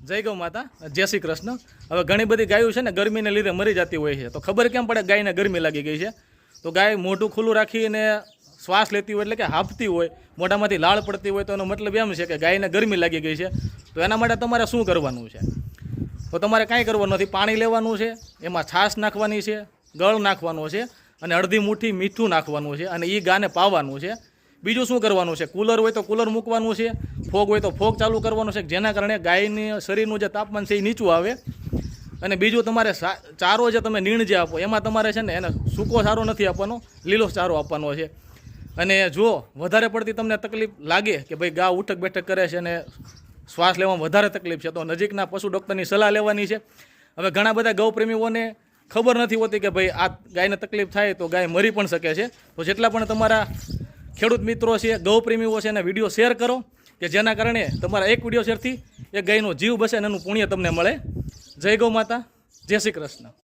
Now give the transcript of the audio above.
જય ગૌ માતા, જય શ્રી કૃષ્ણ। હવે ઘણી બધી ગાયો છે ને ગરમીને લીધે મરી જતી હોય છે, તો ખબર કેમ પડે ગાયને ગરમી લાગી ગઈ છે? તો ગાય મોઢું ખુલ્લું રાખીને શ્વાસ લેતી હોય એટલે કે હાંફતી હોય, મોઢામાંથી લાળ પડતી હોય, તો એનો મતલબ એમ છે કે ગાયને ગરમી લાગી ગઈ છે। તો એના માટે તમારે શું કરવાનું છે? તો તમારે કાંઈ કરવાનું નથી, પાણી લેવાનું છે, એમાં છાશ નાખવાની છે, ગળ નાખવાનો છે અને અડધી મુઠ્ઠી મીઠું નાખવાનું છે અને એ ગાને પાવાનું છે। બીજું શું કરવાનું છે? કુલર હોય તો કુલર મૂકવાનું છે, ફોગ હોય તો ફોગ ચાલુ કરવાનું છે, જેના કારણે ગાયની શરીરનું જે તાપમાન છે એ નીચું આવે। અને બીજું તમારે ચારો જે તમે નીણ જે આપો એમાં તમારે છે ને એને સૂકો ચારો નથી આપવાનો, લીલો ચારો આપવાનો છે। અને જો વધારે પડતી તમને તકલીફ લાગે કે ભાઈ ગા ઉઠક બેઠક કરે છે અને શ્વાસ લેવામાં વધારે તકલીફ છે, તો નજીકના પશુ ડૉક્ટરની સલાહ લેવાની છે। હવે ઘણા બધા ગૌપ્રેમીઓને ખબર નથી હોતી કે ભાઈ આ ગાયને તકલીફ થાય તો ગાય મરી પણ શકે છે। તો જેટલા પણ તમારા ખેડૂત મિત્રો છે, ગૌપ્રેમીઓ છે, એને વિડીયો શેર કરો કે જેના કારણે તમારા એક વિડીયો શેરથી એક ગાયનો જીવ બસે અને એનું પુણ્ય તમને મળે। જય ગૌ માતા, જય શ્રી કૃષ્ણ।